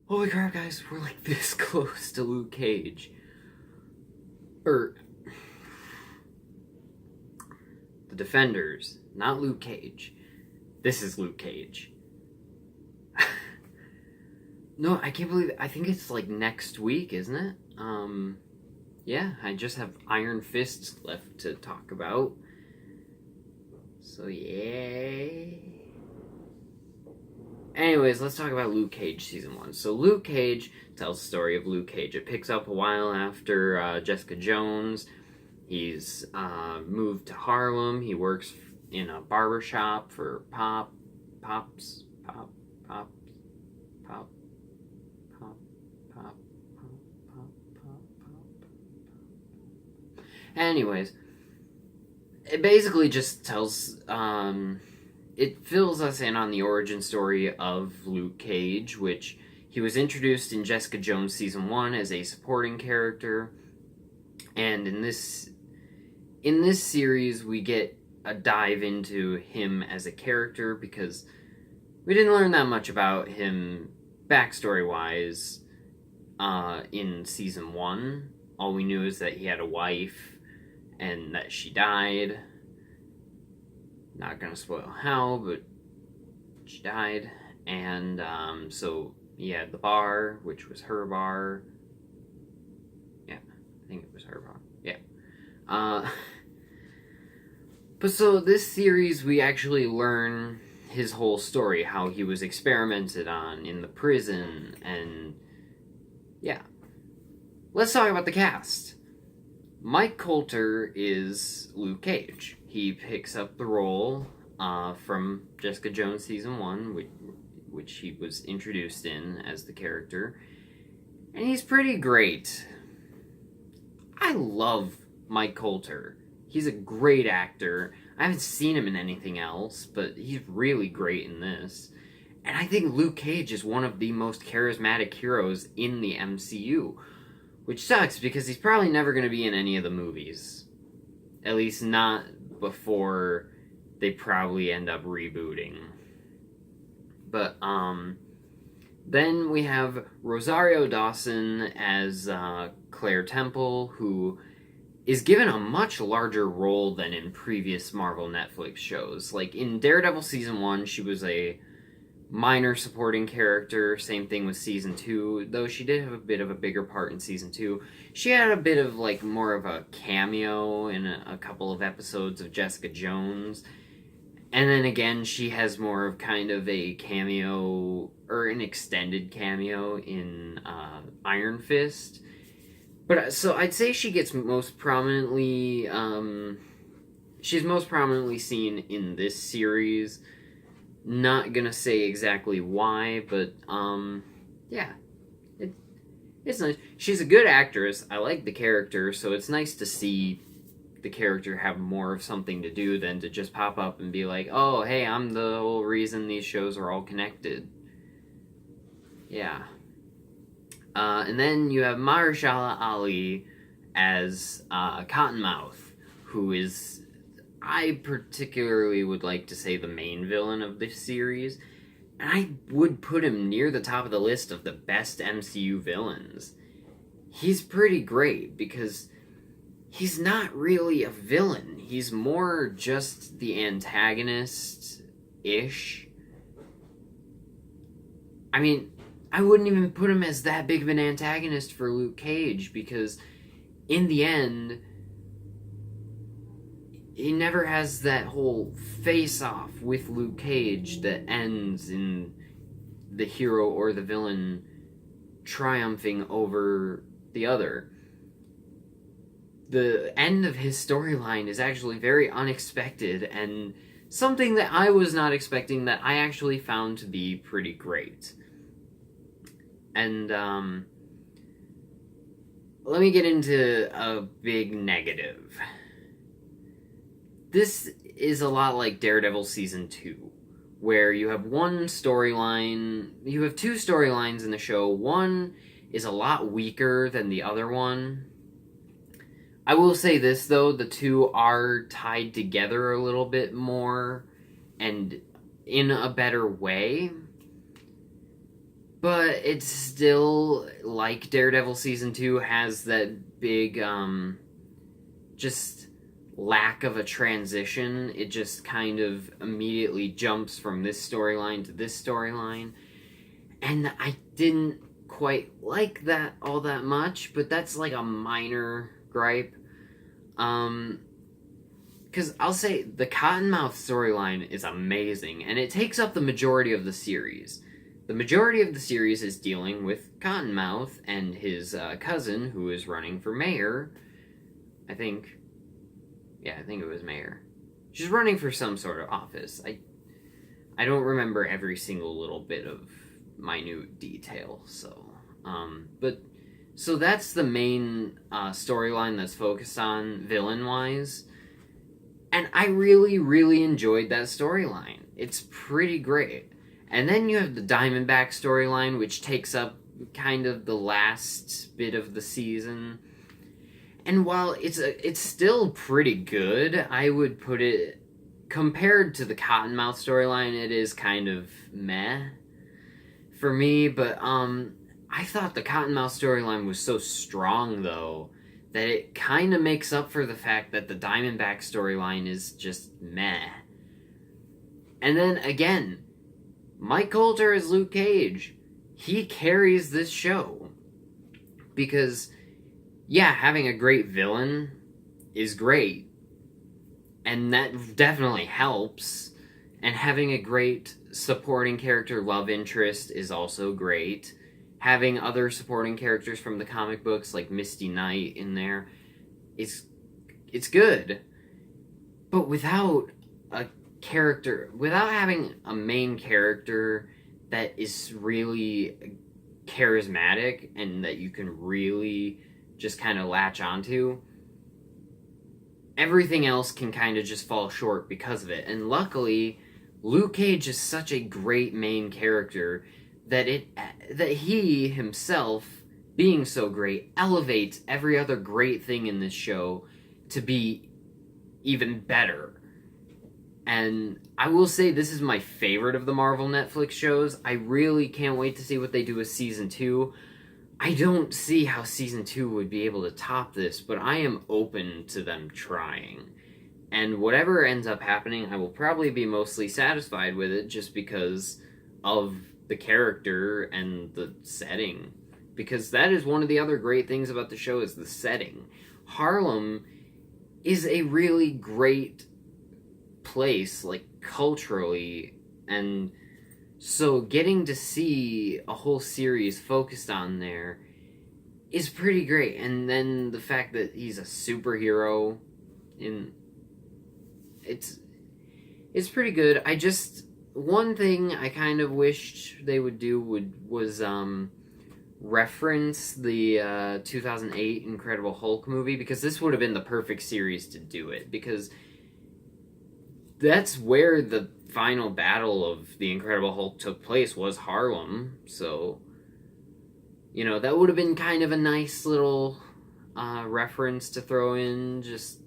Holy crap, guys, we're like this close to Luke Cage. Or the Defenders, not Luke Cage. This is Luke Cage. No, I can't believe it. I think it's like next week, isn't it? Yeah, I just have Iron Fists left to talk about. So, yay. Anyways, let's talk about Luke Cage Season 1. So, Luke Cage tells the story of Luke Cage. It picks up a while after Jessica Jones. He's moved to Harlem. He works in a barbershop for Pops. Anyways, it basically just tells, it fills us in on the origin story of Luke Cage, which he was introduced in Jessica Jones Season 1 as a supporting character, and in this series we get a dive into him as a character, because we didn't learn that much about him backstory-wise in Season 1. All we knew is that he had a wife, and that she died. Not gonna spoil how, but she died. And so he had the bar, which was her bar. Yeah, I think it was her bar. Yeah. But so this series, we actually learn his whole story, how he was experimented on in the prison, and yeah. Let's talk about the cast. Mike Colter is Luke Cage. He picks up the role from Jessica Jones Season 1, which he was introduced in as the character. And he's pretty great. I love Mike Colter. He's a great actor. I haven't seen him in anything else, but he's really great in this. And I think Luke Cage is one of the most charismatic heroes in the MCU. Which sucks, because he's probably never going to be in any of the movies. At least not before they probably end up rebooting. But, then we have Rosario Dawson as Claire Temple, who is given a much larger role than in previous Marvel Netflix shows. Like, in Daredevil Season 1, she was a minor supporting character. Same thing with Season 2, though she did have a bit of a bigger part in Season 2. She had a bit of, like, more of a cameo in a couple of episodes of Jessica Jones. And then again, she has more of kind of a cameo, or an extended cameo in Iron Fist. But, so I'd say she gets most prominently, she's most prominently seen in this series. Not gonna say exactly why, but, yeah. It's nice. She's a good actress. I like the character, so it's nice to see the character have more of something to do than to just pop up and be like, oh, hey, I'm the whole reason these shows are all connected. Yeah. And then you have Mahershala Ali as Cottonmouth, who is, I particularly would like to say, the main villain of this series. And I would put him near the top of the list of the best MCU villains. He's pretty great, because he's not really a villain. He's more just the antagonist-ish. I mean, I wouldn't even put him as that big of an antagonist for Luke Cage, because in the end, he never has that whole face-off with Luke Cage that ends in the hero or the villain triumphing over the other. The end of his storyline is actually very unexpected, and something that I was not expecting that I actually found to be pretty great. And, let me get into a big negative. This is a lot like Daredevil Season 2, where you have one storyline, you have two storylines in the show. One is a lot weaker than the other one. I will say this, though, the two are tied together a little bit more, and in a better way. but it's still, like Daredevil Season 2, has that big, just lack of a transition. It just kind of immediately jumps from this storyline to this storyline. And I didn't quite like that all that much, but that's like a minor gripe. Because I'll say the Cottonmouth storyline is amazing, and it takes up the majority of the series. The majority of the series is dealing with Cottonmouth and his cousin, who is running for mayor. I think it was mayor. She's running for some sort of office. I don't remember every single little bit of minute detail, so that's the main storyline that's focused on villain-wise. And I really, really enjoyed that storyline. It's pretty great. And then you have the Diamondback storyline, which takes up kind of the last bit of the season. And while it's still pretty good, I would put it, compared to the Cottonmouth storyline, it is kind of meh for me. But I thought the Cottonmouth storyline was so strong, though, that it kind of makes up for the fact that the Diamondback storyline is just meh. And then, again, Mike Colter as Luke Cage. He carries this show. Because, yeah, having a great villain is great. And that definitely helps. And having a great supporting character love interest is also great. Having other supporting characters from the comic books, like Misty Knight, in there, it's good. But without having a main character that is really charismatic and that you can really just kind of latch onto, everything else can kind of just fall short because of it. And luckily, Luke Cage is such a great main character that he himself, being so great, elevates every other great thing in this show to be even better. And I will say this is my favorite of the Marvel Netflix shows. I really can't wait to see what they do with Season 2. I don't see how Season 2 would be able to top this, but I am open to them trying. And whatever ends up happening, I will probably be mostly satisfied with it just because of the character and the setting. Because that is one of the other great things about the show, is the setting. Harlem is a really great place, like, culturally, and so getting to see a whole series focused on there is pretty great. And then the fact that he's a superhero, it's pretty good. One thing I kind of wished they would do was reference the 2008 Incredible Hulk movie, because this would have been the perfect series to do it, because that's where the final battle of the Incredible Hulk took place, was Harlem. So, that would have been kind of a nice little reference to throw in. Just,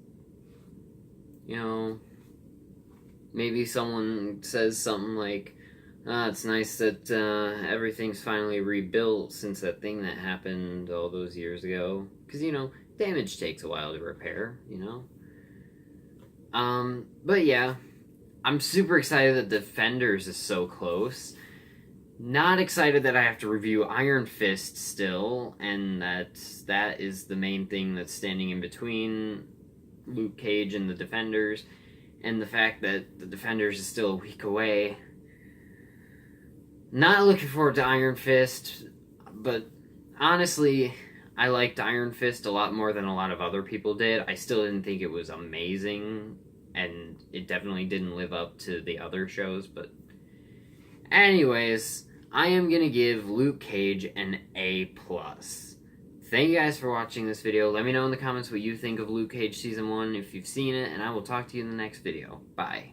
maybe someone says something like, it's nice that everything's finally rebuilt since that thing that happened all those years ago. Because, damage takes a while to repair, But yeah, I'm super excited that Defenders is so close. Not excited that I have to review Iron Fist still, and that is the main thing that's standing in between Luke Cage and the Defenders, and the fact that the Defenders is still a week away. Not looking forward to Iron Fist, but honestly, I liked Iron Fist a lot more than a lot of other people did. I still didn't think it was amazing, and it definitely didn't live up to the other shows, but anyways, I am going to give Luke Cage an A+. Thank you guys for watching this video. Let me know in the comments what you think of Luke Cage Season 1 if you've seen it, and I will talk to you in the next video. Bye.